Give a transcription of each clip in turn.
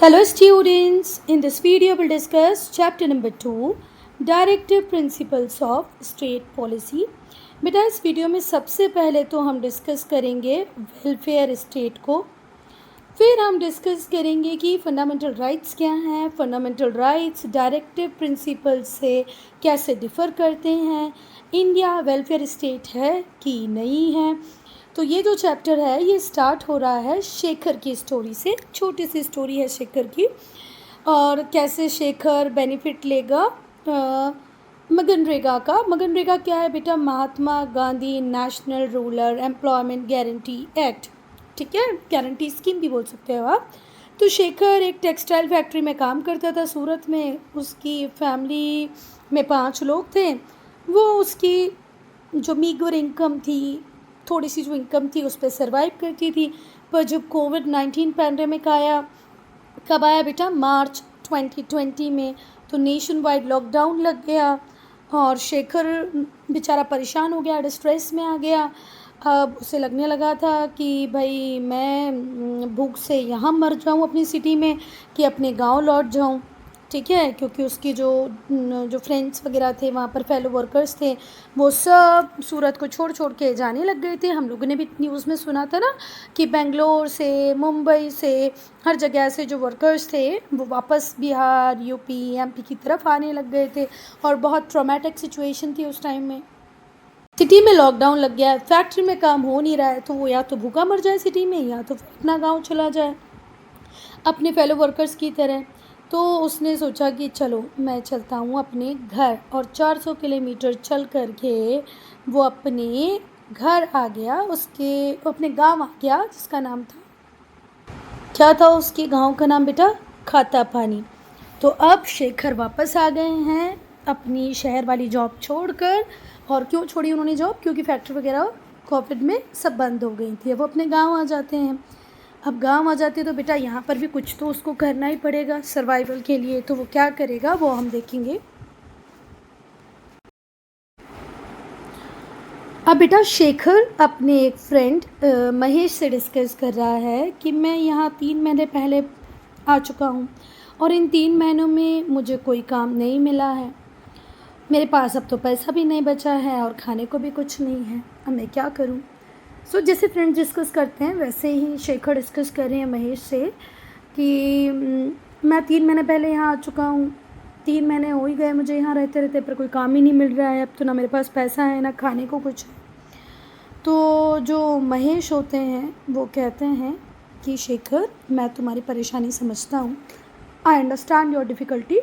Hello students, in this video we'll discuss chapter number 2 directive principles of state policy. बेटा इस video में सबसे पहले तो हम डिस्कस करेंगे वेलफेयर स्टेट को, फिर हम डिस्कस करेंगे कि फंडामेंटल राइट्स क्या हैं, फंडामेंटल राइट्स डायरेक्टिव प्रिंसिपल्स से कैसे डिफ़र करते हैं, इंडिया वेलफेयर स्टेट है कि नहीं है। तो ये जो चैप्टर है ये स्टार्ट हो रहा है शेखर की स्टोरी से। छोटी सी स्टोरी है शेखर की और कैसे शेखर बेनिफिट लेगा मनरेगा का। मनरेगा क्या है बेटा? Mahatma Gandhi national rural employment guarantee act, ठीक है, गारंटी स्कीम भी बोल सकते हो आप। तो शेखर एक टेक्सटाइल फैक्ट्री में काम करता था सूरत में। उसकी फैमिली में 5 लोग थे। वो उसकी जो मीगर इनकम थी, थोड़ी सी जो इनकम थी उस पर सर्वाइव करती थी। पर जब कोविड-19 पैंडेमिक आया, कब आया बेटा? मार्च 2020 में। तो नेशन वाइड लॉकडाउन लग गया और शेखर बेचारा परेशान हो गया, डिस्ट्रेस में आ गया। अब उसे लगने लगा था कि भाई मैं भूख से यहाँ मर जाऊँ अपनी सिटी में कि अपने गांव लौट जाऊँ, ठीक है, क्योंकि उसकी जो फ्रेंड्स वगैरह थे वहाँ पर, फेलो वर्कर्स थे, वो सब सूरत को छोड़ छोड़ के जाने लग गए थे। हम लोगों ने भी न्यूज़ में सुना था ना कि बेंगलोर से, मुंबई से, हर जगह से जो वर्कर्स थे वो वापस बिहार, यूपी, एमपी की तरफ आने लग गए थे और बहुत ट्रॉमेटिक सिचुएशन थी उस टाइम में। सिटी में लॉकडाउन लग गया है, फैक्ट्री में काम हो नहीं रहा है, तो वो या तो भूखा मर जाए सिटी में या तो अपना गाँव चला जाए अपने फेलो वर्कर्स की तरह। तो उसने सोचा कि चलो मैं चलता हूँ अपने घर, और 400 किलोमीटर चल कर के वो अपने घर आ गया। उसके अपने गांव आ गया जिसका नाम था, क्या था उसके गांव का नाम बेटा? खाता पानी। तो अब शेखर वापस आ गए हैं अपनी शहर वाली जॉब छोड़कर। और क्यों छोड़ी उन्होंने जॉब? क्योंकि फैक्ट्री वगैरह कोविड में सब बंद हो गई थी। अब वो अपने गांव आ जाते हैं। अब गांव आ जाते तो बेटा यहाँ पर भी कुछ तो उसको करना ही पड़ेगा सर्वाइवल के लिए। तो वो क्या करेगा वो हम देखेंगे। अब बेटा शेखर अपने एक फ्रेंड महेश से डिस्कस कर रहा है कि मैं यहाँ 3 महीने पहले आ चुका हूँ और इन 3 महीनों में मुझे कोई काम नहीं मिला है। मेरे पास अब तो पैसा भी नहीं बचा है और खाने को भी कुछ नहीं है। अब मैं क्या करूँ? सो जैसे फ्रेंड्स डिस्कस करते हैं वैसे ही शेखर डिस्कस कर रहे हैं महेश से कि मैं 3 महीने पहले यहाँ आ चुका हूँ, 3 महीने हो ही गए मुझे यहाँ रहते रहते, पर कोई काम ही नहीं मिल रहा है। अब तो ना मेरे पास पैसा है ना खाने को कुछ है। तो जो महेश होते हैं वो कहते हैं कि शेखर, मैं तुम्हारी परेशानी समझता हूँ, आई अंडरस्टैंड योर डिफ़िकल्टी।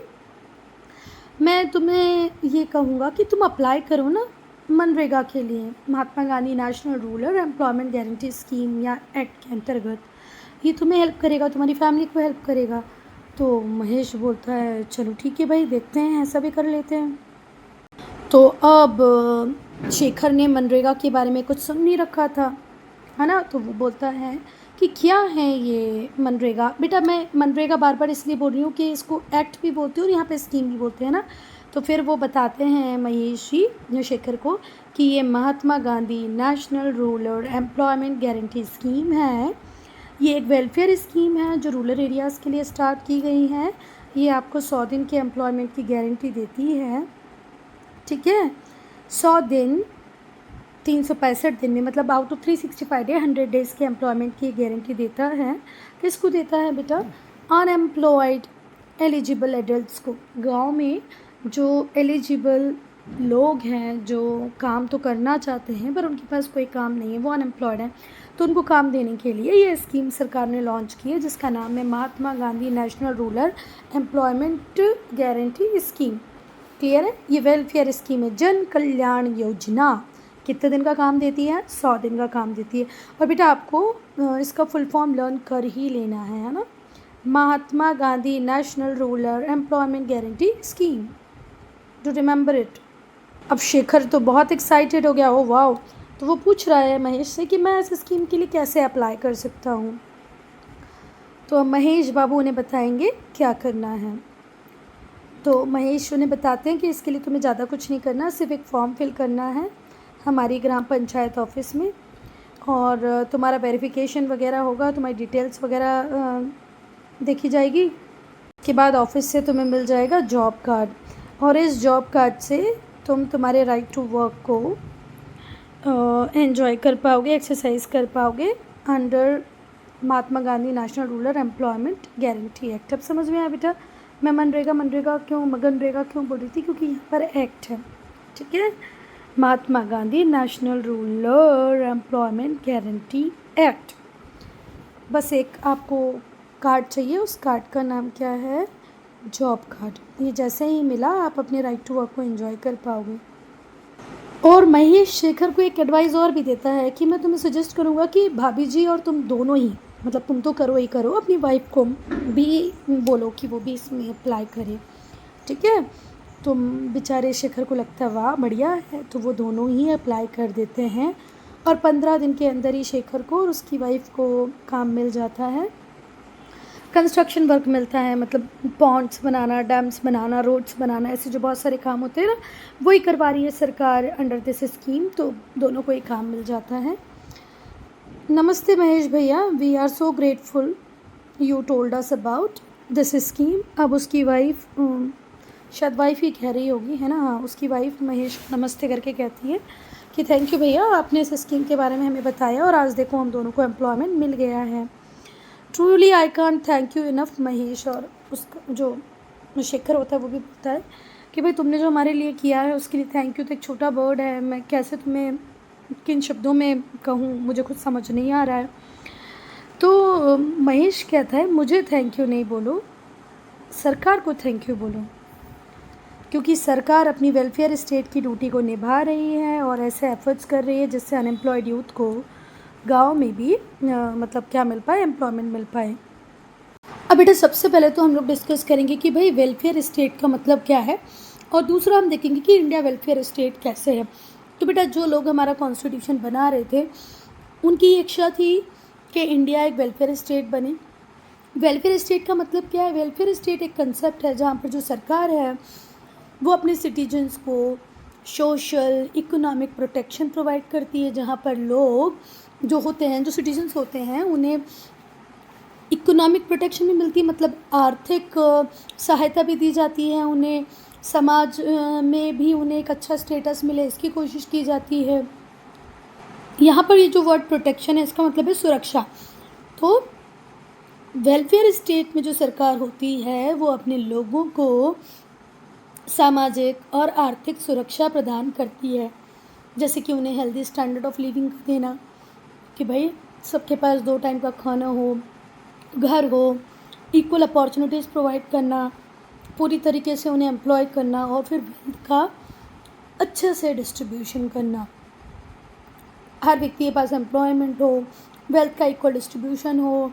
मैं तुम्हें ये कहूँगा कि तुम अप्लाई करो ना मनरेगा के लिए, Mahatma Gandhi national rural employment guarantee scheme या एक्ट के अंतर्गत। ये तुम्हें हेल्प करेगा, तुम्हारी फैमिली को हेल्प करेगा। तो महेश बोलता है चलो ठीक है भाई, देखते हैं, ऐसा भी कर लेते हैं। तो अब शेखर ने मनरेगा के बारे में कुछ सुन नहीं रखा था, है ना। तो वो बोलता है कि क्या है ये मनरेगा? बेटा मैं मनरेगा बार बार इसलिए बोल रही हूँ कि इसको एक्ट भी बोलते हैं और यहाँ पे स्कीम भी बोलते हैं ना। तो फिर वो बताते हैं महेश जी शेखर को कि ये Mahatma Gandhi national rural employment guarantee scheme है। ये एक वेलफेयर स्कीम है जो रूरल एरियाज़ के लिए स्टार्ट की गई है। ये आपको 100 दिन के एम्प्लॉयमेंट की गारंटी देती है, ठीक है। 100 दिन 365 दिन में, मतलब आउट ऑफ 365 डे 100 डेज़ के एम्प्लॉयमेंट की गारंटी देता है। किसको देता है बेटा? अनएम्प्लॉयड एलिजिबल एडल्ट्स को। गांव में जो एलिजिबल लोग हैं जो काम तो करना चाहते हैं पर उनके पास कोई काम नहीं है, वो अनएम्प्लॉयड हैं, तो उनको काम देने के लिए ये स्कीम सरकार ने लॉन्च की है जिसका नाम है Mahatma Gandhi national rural employment guarantee scheme. Clear है? ये वेलफेयर स्कीम है, जन कल्याण योजना। कितने दिन का काम देती है? 100 दिन का काम देती है। और बेटा आपको इसका फुल फॉर्म लर्न कर ही लेना है ना। Mahatma Gandhi national rural employment guarantee scheme, to remember it. अब शेखर तो बहुत एक्साइटेड हो गया, ओ वाओ। तो वो पूछ रहा है महेश से कि मैं इस स्कीम के लिए कैसे अप्लाई कर सकता हूँ। तो महेश बाबू उन्हें बताएंगे क्या करना है। तो महेश उन्हें बताते हैं कि इसके लिए तुम्हें ज़्यादा कुछ नहीं करना, सिर्फ एक फॉर्म फिल करना है हमारी ग्राम पंचायत ऑफिस में, और तुम्हारा वेरिफिकेशन वगैरह होगा, तुम्हारी डिटेल्स वगैरह देखी जाएगी। के बाद ऑफिस से तुम्हें मिल जाएगा जॉब कार्ड, और इस जॉब कार्ड से तुम तुम्हारे राइट टू वर्क को एंजॉय कर पाओगे, एक्सरसाइज कर पाओगे under Mahatma Gandhi national rural employment guarantee act. अब समझ में आया बेटा? मैं मनरेगा क्यों मगनरेगा क्यों बोल रही थी? क्योंकि यहाँ पर एक्ट है, ठीक है, Mahatma Gandhi national rural employment guarantee act. बस एक आपको कार्ड चाहिए, उस कार्ड का नाम क्या है? Job card. ये जैसे ही मिला आप अपने राइट टू वर्क को एंजॉय कर पाओगे। और महेश शेखर को एक एडवाइस और भी देता है कि मैं तुम्हें सजेस्ट करूँगा कि भाभी जी और तुम दोनों ही, मतलब तुम तो करो ही करो, अपनी वाइफ को भी बोलो कि वो भी इसमें अप्लाई करे, ठीक है। तुम बेचारे शेखर को लगता है वाह बढ़िया है, तो वो दोनों ही अप्लाई कर देते हैं और 15 दिन के अंदर ही शेखर को और उसकी वाइफ को काम मिल जाता है। कंस्ट्रक्शन वर्क मिलता है, मतलब पॉन्ड्स बनाना, डैम्स बनाना, रोड्स बनाना, ऐसे जो बहुत सारे काम होते हैं ना, वही करवा रही है सरकार अंडर दिस स्कीम, तो दोनों को ही काम मिल जाता है। नमस्ते महेश भैया, we are so grateful you told us about this scheme. अब उसकी वाइफ, शायद वाइफ ही कह रही होगी, है ना, हाँ, उसकी वाइफ महेश नमस्ते करके कहती है कि थैंक यू भैया, आपने इस स्कीम के बारे में हमें बताया और आज देखो हम दोनों को एम्प्लॉयमेंट मिल गया है। Truly I can't thank you enough Mahesh. और उसका जो शेखर होता है वो भी बोलता है कि भाई तुमने जो हमारे लिए किया है उसके लिए थैंक यू। तो एक छोटा वर्ड है, मैं कैसे तुम्हें किन शब्दों में कहूँ, मुझे कुछ समझ नहीं आ रहा है। तो महेश कहता है मुझे थैंक यू नहीं बोलो, सरकार को थैंक यू बोलो, क्योंकि सरकार अपनी वेलफेयर स्टेट की ड्यूटी को निभा रही है और ऐसे एफर्ट्स कर रही है जिससे अनएम्प्लॉयड यूथ को गांव में भी मतलब क्या मिल पाए, एम्प्लॉयमेंट मिल पाए। अब बेटा सबसे पहले तो हम लोग डिस्कस करेंगे कि भाई वेलफेयर स्टेट का मतलब क्या है, और दूसरा हम देखेंगे कि इंडिया वेलफेयर स्टेट कैसे है। तो बेटा जो लोग हमारा कॉन्स्टिट्यूशन बना रहे थे उनकी इच्छा थी कि इंडिया एक वेलफेयर स्टेट बने। वेलफेयर स्टेट का मतलब क्या है? वेलफेयर स्टेट एक कंसेप्ट है जहाँ पर जो सरकार है वो अपने सिटीजन्स को सोशल इकोनॉमिक प्रोटेक्शन प्रोवाइड करती है, जहाँ पर लोग जो होते हैं, जो सिटीजन्स होते हैं, उन्हें इकोनॉमिक प्रोटेक्शन भी मिलती है, मतलब आर्थिक सहायता भी दी जाती है, उन्हें समाज में भी उन्हें एक अच्छा स्टेटस मिले इसकी कोशिश की जाती है। यहाँ पर ये जो वर्ड प्रोटेक्शन है इसका मतलब है सुरक्षा। तो वेलफेयर स्टेट में जो सरकार होती है वो अपने लोगों को सामाजिक और आर्थिक सुरक्षा प्रदान करती है, जैसे कि उन्हें हेल्दी स्टैंडर्ड ऑफ लिविंग देना, कि भाई सबके पास 2 टाइम का खाना हो, घर हो, इक्वल अपॉर्चुनिटीज़ प्रोवाइड करना, पूरी तरीके से उन्हें एम्प्लॉय करना और फिर वेल्थ का अच्छे से डिस्ट्रीब्यूशन करना। हर व्यक्ति के पास एम्प्लॉयमेंट हो, वेल्थ का इक्वल डिस्ट्रीब्यूशन हो,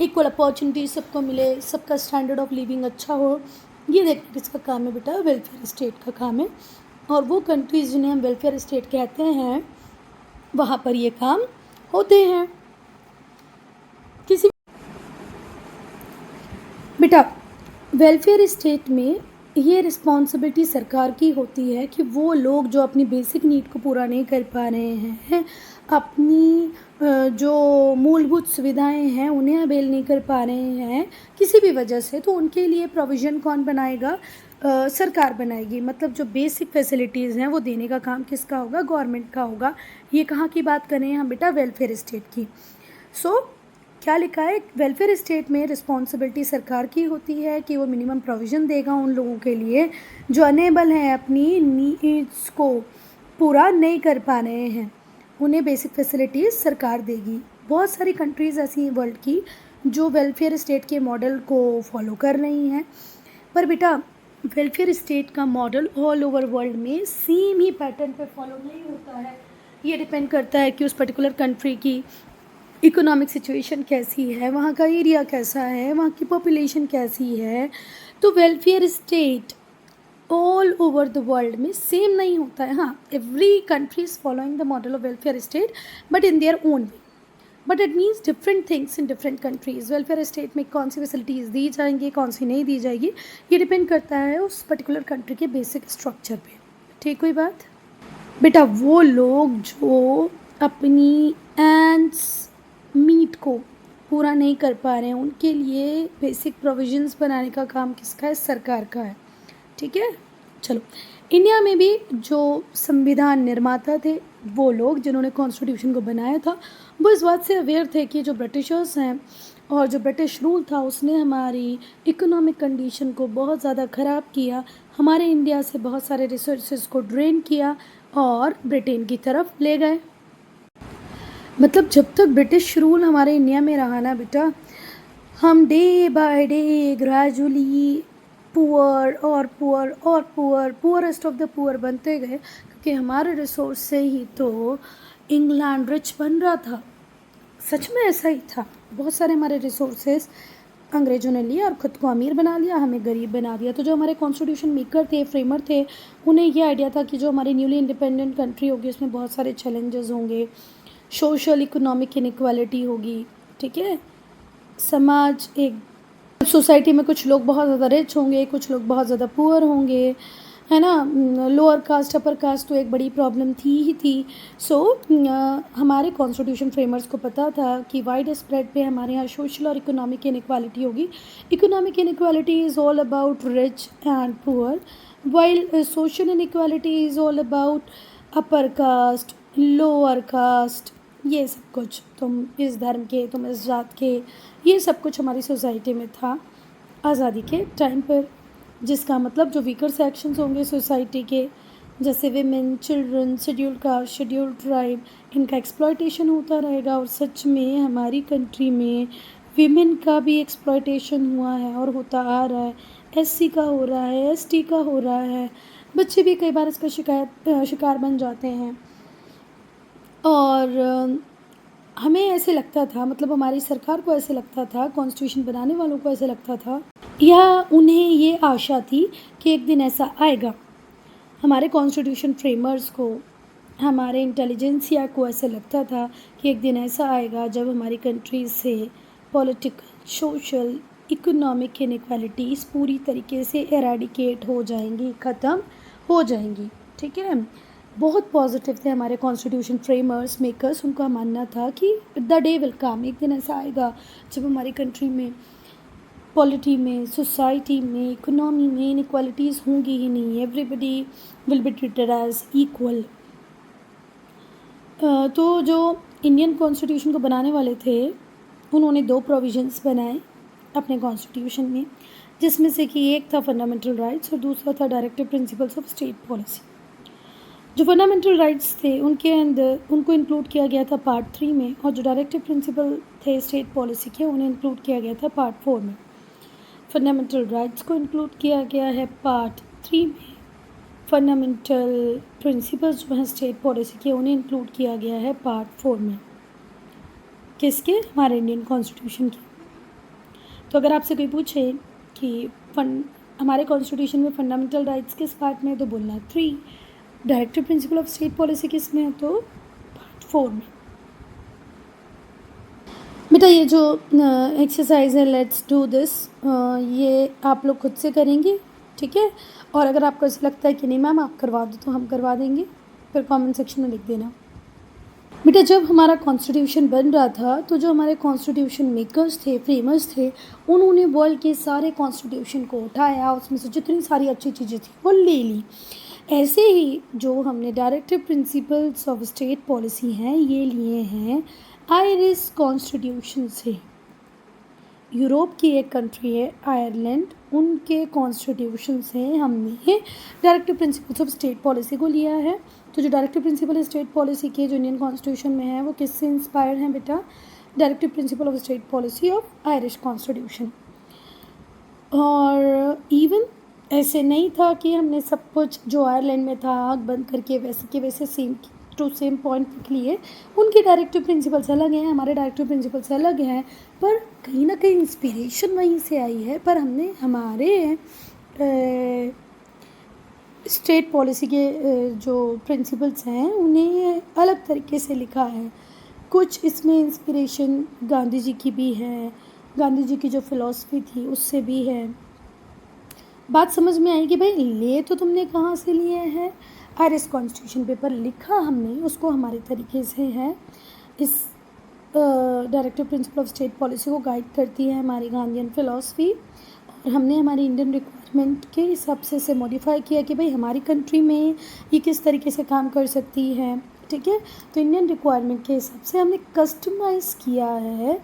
इक्वल अपॉर्चुनिटीज सबको मिले, सबका स्टैंडर्ड ऑफ लिविंग अच्छा हो, ये देखना किसका काम है बेटा? वेलफेयर स्टेट का काम है। और वो कंट्रीज़ जिन्हें हम वेलफेयर स्टेट कहते हैं वहाँ पर ये काम होते हैं। किसी बेटा वेलफेयर स्टेट में ये रिस्पॉन्सिबिलिटी सरकार की होती है कि वो लोग जो अपनी बेसिक नीड को पूरा नहीं कर पा रहे हैं, अपनी जो मूलभूत सुविधाएं हैं उन्हें अवेल नहीं कर पा रहे हैं किसी भी वजह से, तो उनके लिए प्रोविज़न कौन बनाएगा? सरकार बनाएगी। मतलब जो बेसिक फैसिलिटीज़ हैं वो देने का काम किसका होगा? गवर्नमेंट का होगा। ये कहाँ की बात करें हम बेटा? वेलफेयर स्टेट की। सो क्या लिखा है? वेलफेयर स्टेट में रिस्पॉन्सिबिलिटी सरकार की होती है कि वो मिनिमम प्रोविज़न देगा उन लोगों के लिए जो अनेबल हैं, अपनी नीड्स को पूरा नहीं कर पा रहे हैं, उन्हें बेसिक फैसिलिटीज़ सरकार देगी। बहुत सारी कंट्रीज़ ऐसी हैं वर्ल्ड की जो वेलफेयर स्टेट के मॉडल को फॉलो कर रही हैं, पर बेटा वेलफेयर स्टेट का मॉडल ऑल ओवर वर्ल्ड में सेम ही पैटर्न पे फॉलो नहीं होता है। ये डिपेंड करता है कि उस पर्टिकुलर कंट्री की इकोनॉमिक सिचुएशन कैसी है, वहाँ का एरिया कैसा है, वहाँ की पॉपुलेशन कैसी है। तो welfare state all over the world में सेम नहीं होता है। हाँ, every country is following the model of welfare state but in their own way, but it means different things in different countries. Welfare state में कौन सी facilities दी जाएंगी, कौन सी नहीं दी जाएगी, ये डिपेंड करता है उस पर्टिकुलर कंट्री के बेसिक स्ट्रक्चर पे। ठीक हुई बात बेटा? वो लोग जो अपनी एंड्स मीट को पूरा नहीं कर पा रहे हैं, उनके लिए बेसिक प्रोविजंस बनाने का काम किसका है? सरकार का है। ठीक है, चलो। इंडिया में भी जो संविधान निर्माता थे, वो लोग जिन्होंने कॉन्स्टिट्यूशन को बनाया था, वो इस बात से अवेयर थे कि जो ब्रिटिशर्स हैं और जो ब्रिटिश रूल था उसने हमारी इकोनॉमिक कंडीशन को बहुत ज़्यादा ख़राब किया, हमारे इंडिया से बहुत सारे रिसोर्सेज को ड्रेन किया और ब्रिटेन की तरफ ले गए। मतलब जब तक ब्रिटिश रूल हमारे इंडिया में रहा ना बेटा, हम day by day gradually poor और पुअर और poor, poorest of the poor बनते गए, क्योंकि हमारे रिसोर्स से ही तो इंग्लैंड रिच बन रहा था। सच में ऐसा ही था। बहुत सारे हमारे रिसोर्सेज अंग्रेज़ों ने लिए और ख़ुद को अमीर बना लिया, हमें गरीब बना दिया। तो जो हमारे कॉन्स्टिट्यूशन मेकर थे, फ्रेमर थे, उन्हें ये आइडिया था कि जो हमारी न्यूली इंडिपेंडेंट कंट्री होगी उसमें बहुत सारे चैलेंजेस होंगे, सोशल इकोनॉमिक इनइक्वालिटी होगी। ठीक है, समाज एक सोसाइटी में कुछ लोग बहुत ज़्यादा रिच होंगे, कुछ लोग बहुत ज़्यादा पुअर होंगे, है ना। लोअर कास्ट अपर कास्ट तो एक बड़ी प्रॉब्लम थी ही थी। सो हमारे कॉन्स्टिट्यूशन फ्रेमर्स को पता था कि वाइड स्प्रेड पे हमारे यहाँ सोशल और इकोनॉमिक इनइक्वालिटी होगी। Economic inequality is all about rich and poor, while social inequality is all about upper caste lower caste. ये सब कुछ, तुम इस धर्म के, तुम इस जात के, ये सब कुछ हमारी सोसाइटी में था आज़ादी के टाइम पर। जिसका मतलब जो वीकर सेक्शंस होंगे सोसाइटी के, जैसे women, children, scheduled caste, scheduled tribe, इनका एक्सप्लॉयटेशन होता रहेगा। और सच में हमारी कंट्री में विमेन का भी एक्सप्लॉयटेशन हुआ है और होता आ रहा है। एससी का हो रहा है, एसटी का हो रहा है, बच्चे भी कई बार इसका शिकार बन जाते हैं। और हमें ऐसे लगता था, मतलब हमारी सरकार को ऐसे लगता था, कॉन्स्टिट्यूशन बनाने वालों को ऐसे लगता था, या उन्हें ये आशा थी कि एक दिन ऐसा आएगा। हमारे कॉन्स्टिट्यूशन फ्रेमर्स को, हमारे इंटेलिजेंसिया को ऐसे लगता था कि एक दिन ऐसा आएगा जब हमारी कंट्री से पॉलिटिकल, सोशल, इकोनॉमिक इनइक्वालिटीज़ पूरी तरीके से एराडिकेट हो जाएंगी, ख़त्म हो जाएंगी। ठीक है, बहुत पॉजिटिव थे हमारे कॉन्स्टिट्यूशन फ्रेमर्स, मेकर्स। उनका मानना था कि द डे विल कम, एक दिन ऐसा आएगा जब हमारी कंट्री में पॉलिटी में, सोसाइटी में, इकोनॉमी में इनइक्वालिटीज़ होंगी ही नहीं, everybody will be treated as equal. तो जो इंडियन कॉन्स्टिट्यूशन को बनाने वाले थे, उन्होंने 2 प्रोविजंस बनाए अपने कॉन्स्टिट्यूशन में, जिसमें से कि एक था फंडामेंटल राइट्स और दूसरा था directive principles of state policy. जो फंडामेंटल राइट्स थे उनके अंदर उनको इंक्लूड किया गया था पार्ट 3 में, और जो डायरेक्टिव प्रिंसिपल थे स्टेट पॉलिसी के, उन्हें इंक्लूड किया गया था पार्ट 4 में। फंडामेंटल राइट्स को इंक्लूड किया गया है पार्ट 3 में, फंडामेंटल प्रिंसिपल्स जो हैं स्टेट पॉलिसी के, उन्हें इंक्लूड किया गया है पार्ट 4 में। किसके? हमारे इंडियन कॉन्स्टिट्यूशन के। तो अगर आपसे कोई पूछे कि हमारे कॉन्स्टिट्यूशन में फंडामेंटल राइट्स किस पार्ट में है, तो बोलना 3। Directive principle of state policy किस में है, तो पार्ट 4 में। बेटा ये जो एक्सरसाइज है, लेट्स डू दिस, ये आप लोग खुद से करेंगे। ठीक है, और अगर आपको ऐसा लगता है कि नहीं मैम आप करवा दो, तो हम करवा देंगे, फिर कमेंट सेक्शन में लिख देना। बेटा जब हमारा कॉन्स्टिट्यूशन बन रहा था, तो जो हमारे कॉन्स्टिट्यूशन मेकर्स थे, फ्रेमर्स थे, उन्होंने वर्ल्ड के सारे कॉन्स्टिट्यूशन को उठाया, उसमें से जितनी सारी अच्छी चीज़ें थी वो ले ली। ऐसे ही जो हमने directive principles of state policy हैं, ये लिए हैं आयरिश कॉन्स्टिट्यूशन से। यूरोप की एक कंट्री है आयरलैंड, उनके कॉन्स्टिट्यूशन से हमने directive principles of state policy को लिया है। तो जो डायरेक्टिव प्रिंसिपल स्टेट पॉलिसी के जो इंडियन कॉन्स्टिट्यूशन में है, वो किससे इंस्पायर्ड हैं बेटा? Directive principle of state policy of Irish constitution. और इवन ऐसे नहीं था कि हमने सब कुछ जो आयरलैंड में था आँख बंद करके वैसे के वैसे सेम टू सेम पॉइंट लिख लिए। उनके डायरेक्टिव प्रिंसिपल्स अलग हैं, हमारे डायरेक्टिव प्रिंसिपल्स अलग हैं, पर कहीं ना कहीं इंस्पिरेशन वहीं से आई है। पर हमने हमारे स्टेट पॉलिसी के जो प्रिंसिपल्स हैं उन्हें अलग तरीके से लिखा है। कुछ इसमें इंस्पिरेशन गांधी जी की भी है, गांधी जी की जो फ़िलॉसफी थी उससे भी है। बात समझ में आई कि भाई ले तो तुमने कहाँ से लिए हैं? आयरिश कॉन्स्टिट्यूशन पेपर लिखा हमने उसको हमारे तरीके से है। इस directive principle of state policy को गाइड करती है हमारी गांधीयन फिलॉसफी, और हमने हमारी इंडियन रिक्वायरमेंट के हिसाब से इसे मॉडिफाई किया कि भाई हमारी कंट्री में ये किस तरीके से काम कर सकती है। ठीक है, तो इंडियन रिक्वायरमेंट के हिसाब से हमने कस्टमाइज़ किया है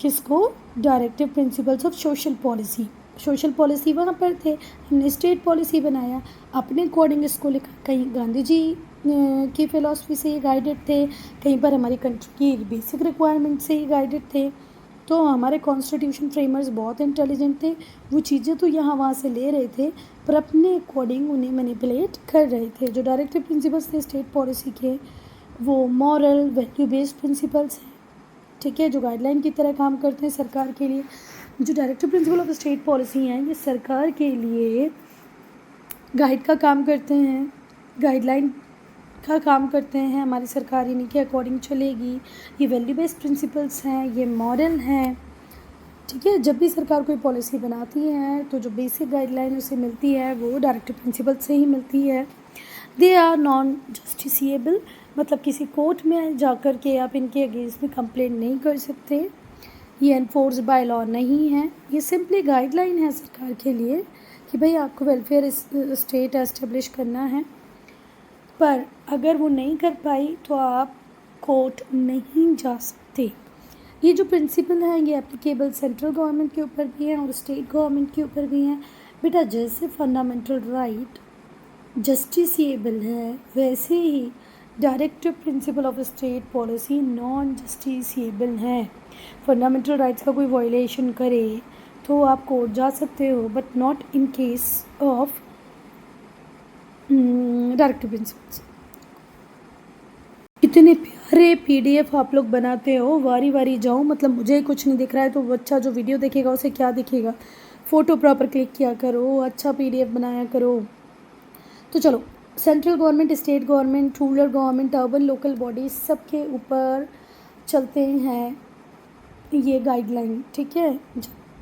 किसको, directive principles of social policy. Social policy वहाँ पर थे, हमने स्टेट पॉलिसी बनाया अपने अकॉर्डिंग इसको लिखा। कहीं गांधी जी की फ़िलासफ़ी से ये गाइडेड थे, कहीं पर हमारी कंट्री की बेसिक रिक्वायरमेंट से ही गाइडेड थे। तो हमारे कॉन्स्टिट्यूशन फ्रेमर्स बहुत इंटेलिजेंट थे, वो चीज़ें तो यहाँ वहाँ से ले रहे थे पर अपने अकॉर्डिंग उन्हें मैनिपुलेट कर रहे थे। जो डायरेक्टिव प्रिंसिपल्स थे स्टेट पॉलिसी के, वो मॉरल वैल्यू बेस्ड प्रिंसिपल्स हैं। ठीक है, जो गाइडलाइन की तरह काम करते हैं सरकार के लिए। जो directive principle of state policy हैं ये सरकार के लिए गाइड का काम करते हैं, गाइडलाइन का काम करते हैं। हमारी सरकार इन्हीं के अकॉर्डिंग चलेगी। ये वैल्यू बेस्ड प्रिंसिपल्स हैं, ये मॉरल हैं। ठीक है, जब भी सरकार कोई पॉलिसी बनाती है तो जो बेसिक गाइडलाइन उसे मिलती है वो डायरेक्टिव प्रिंसिपल से ही मिलती है। दे आर नॉन जस्टिसिएबल, मतलब किसी कोर्ट में जाकर के आप इनके अगेंस्ट में कंप्लेंट नहीं कर सकते। ये एनफोर्स बाय लॉ नहीं है, ये सिंपली गाइडलाइन है सरकार के लिए कि भाई आपको वेलफेयर स्टेट एस्टेब्लिश करना है। पर अगर वो नहीं कर पाई तो आप कोर्ट नहीं जा सकते। ये जो प्रिंसिपल हैं ये एप्लीकेबल सेंट्रल गवर्नमेंट के ऊपर भी हैं और स्टेट गवर्नमेंट के ऊपर भी हैं। बेटा जैसे फंडामेंटल राइट जस्टिसिएबल है वैसे ही directive principle of state policy non justiciable है। फंडामेंटल राइट्स का कोई वायलेशन करे तो आप कोर्ट जा सकते हो, but not in case of directive principles. इतने प्यारे पीडीएफ आप लोग बनाते हो, वारी वारी जाऊँ, मतलब मुझे कुछ नहीं दिख रहा है तो बच्चा जो वीडियो देखेगा उसे क्या दिखेगा। फ़ोटो प्रॉपर क्लिक किया करो, अच्छा पीडीएफ बनाया करो। तो चलो, central government, state government, rural government, urban local bodies सबके ऊपर चलते हैं ये गाइडलाइन। ठीक है,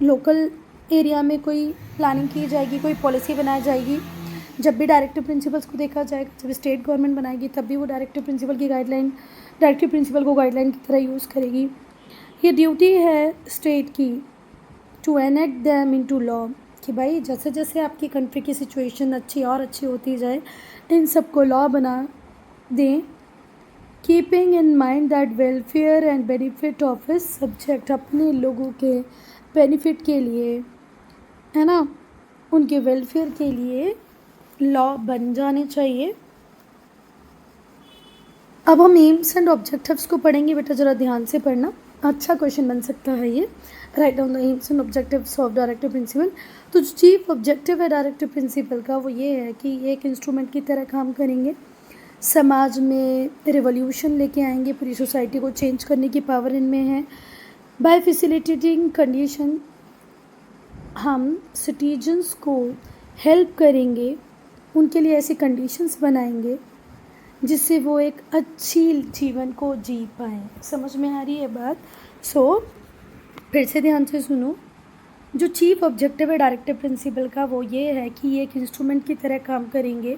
लोकल एरिया में कोई प्लानिंग की जाएगी, कोई पॉलिसी बनाई जाएगी, जब भी डायरेक्टिव प्रिंसिपल्स को देखा जाएगा, जब स्टेट गवर्नमेंट बनाएगी तब भी वो डायरेक्टिव प्रिंसिपल की गाइडलाइन, डायरेक्टिव प्रिंसिपल को गाइडलाइन की तरह यूज़ करेगी। ये ड्यूटी है स्टेट की to enact them into law, कि भाई जैसे जैसे आपकी कंट्री की सिचुएशन अच्छी और अच्छी होती जाए इन सबको लॉ बना दें, keeping in mind that welfare and benefit of his subject, अपने लोगों के बेनिफिट के लिए, है ना, उनके वेलफेयर के लिए लॉ बन जाने चाहिए। अब हम एम्स एंड ऑब्जेक्टिव्स को पढ़ेंगे। बेटा ज़रा ध्यान से पढ़ना, अच्छा क्वेश्चन बन सकता है ये। Write down the AIIMS and objectives of directive principle. तो जो चीफ ऑब्जेक्टिव है डायरेक्टिव प्रिंसिपल का वो ये है कि ये एक इंस्ट्रूमेंट की तरह काम करेंगे, समाज में रिवॉल्यूशन लेके आएंगे, पूरी सोसाइटी को चेंज करने की पावर इनमें है। बाय फैसिलिटेटिंग कंडीशन हम सिटीजन्स को हेल्प करेंगे, उनके लिए ऐसी कंडीशंस बनाएंगे जिससे वो एक अच्छी जीवन को जी पाएँ। समझ में आ रही है बात? सो फिर से ध्यान से सुनो। जो चीफ ऑब्जेक्टिव है डायरेक्टिव प्रिंसिपल का वो ये है कि ये एक इंस्ट्रूमेंट की तरह काम करेंगे,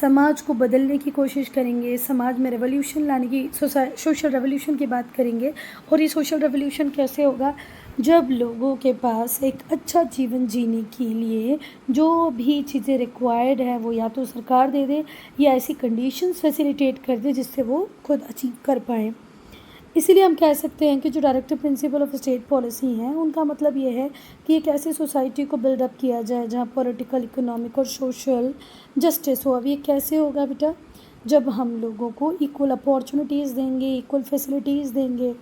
समाज को बदलने की कोशिश करेंगे, समाज में रेवोल्यूशन लाने की, सोशल रेवोल्यूशन की बात करेंगे। और ये सोशल रेवोल्यूशन कैसे होगा? जब लोगों के पास एक अच्छा जीवन जीने के लिए जो भी चीज़ें रिक्वायर्ड है वो या तो सरकार दे दे या ऐसी कंडीशंस फैसिलिटेट कर दे जिससे वो खुद अचीव कर पाएँ। इसीलिए हम कह सकते हैं कि जो directive principle of state policy हैं उनका मतलब ये है कि एक ऐसी सोसाइटी को बिल्डअप किया जाए जहाँ पॉलिटिकल, इकोनॉमिक और सोशल जस्टिस हो। अब ये कैसे होगा बेटा? जब हम लोगों को इक्वल अपॉर्चुनिटीज़ देंगे, इक्वल फैसिलिटीज़ देंगे,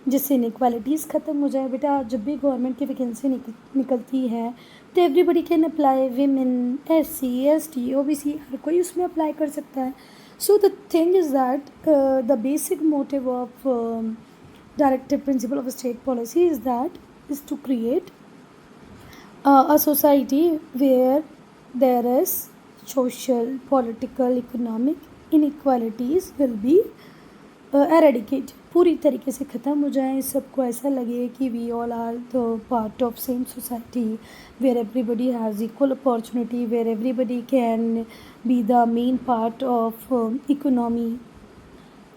जिससे इनइक्वालिटीज़ ख़त्म हो जाए। बेटा जब भी गवर्नमेंट की वैकेंसी निकलती है तो everybody can apply, women, SC, ST, OBC, हर कोई उसमें अप्लाई कर सकता है। So the thing is that the basic motive of directive principle of state policy is to create a society where there is social, political, economic inequalities will be eradicated, पूरी तरीके से ख़त्म हो जाए। सबको ऐसा लगे कि we all are the part of same society where everybody has equal opportunity, where everybody can be the main part of economy,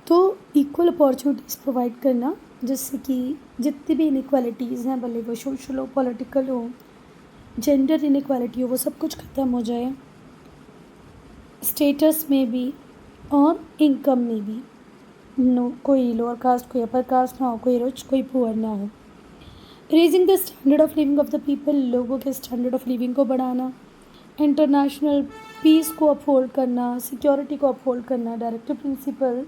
तो इक्वल अपॉर्चुनिटीज़ प्रोवाइड करना, जिससे कि जितनी भी इनइक्वालिटीज़ हैं, भले वो सोशल हो, पॉलिटिकल हो, जेंडर इनइक्वालिटी हो, वो सब कुछ ख़त्म हो जाए, स्टेटस में भी और इनकम में भी। नो, कोई लोअर कास्ट, कोई अपर कास्ट ना हो, कोई रिच, कोई पुअर ना हो। Raising the standard of living of the people, लोगों के स्टैंडर्ड ऑफ लिविंग को बढ़ाना, इंटरनेशनल पीस को अपहोल्ड करना, सिक्योरिटी को अपहोल्ड करना। डायरेक्टिव प्रिंसिपल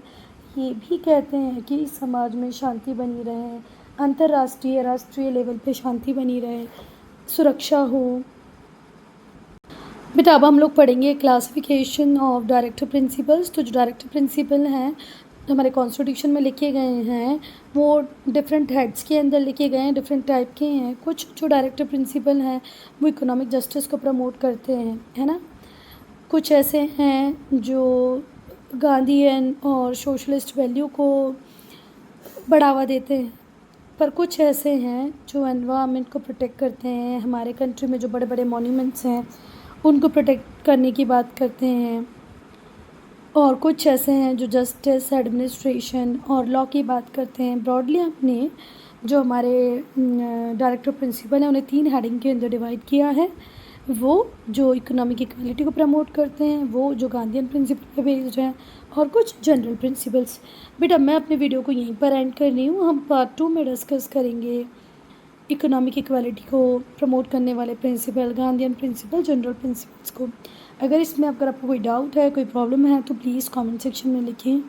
ये भी कहते हैं कि समाज में शांति बनी रहे, अंतर्राष्ट्रीय राष्ट्रीय लेवल पे शांति बनी रहे, सुरक्षा हो। बेटा अब हम लोग पढ़ेंगे क्लासिफिकेशन ऑफ डायरेक्टिव प्रिंसिपल्स। तो जो डायरेक्टिव प्रिंसिपल हैं जो हमारे कॉन्स्टिट्यूशन में लिखे गए हैं, वो डिफरेंट हेड्स के अंदर लिखे गए हैं, डिफरेंट टाइप के हैं। कुछ जो डायरेक्टिव प्रिंसिपल हैं वो इकोनॉमिक जस्टिस को प्रमोट करते हैं, है ना। कुछ ऐसे हैं जो गांधीयन और सोशलिस्ट वैल्यू को बढ़ावा देते हैं, पर कुछ ऐसे हैं जो एनवायरनमेंट को प्रोटेक्ट करते हैं। हमारे कंट्री में जो बड़े बड़े मॉन्यूमेंट्स हैं उनको प्रोटेक्ट करने की बात करते हैं। और कुछ ऐसे हैं जो जस्टिस, एडमिनिस्ट्रेशन और लॉ की बात करते हैं। ब्रॉडली हमने जो हमारे डायरेक्टिव प्रिंसिपल हैं उन्हें 3 हेडिंग के अंदर डिवाइड किया है। वो जो इकोनॉमिक इक्वलिटी को प्रमोट करते हैं, वो जो गांधीयन प्रिंसिपल पे बेस्ड हैं, और कुछ जनरल प्रिंसिपल्स। बेटा मैं अपने वीडियो को यहीं पर एंड कर रही हूँ। हम पार्ट 2 में डिस्कस करेंगे इकोनॉमिक इक्वालिटी को प्रमोट करने वाले principle, Gandhian principle, general principles को। अगर इसमें अगर आपको कोई डाउट है, कोई प्रॉब्लम है, तो प्लीज़ कमेंट सेक्शन में लिखें।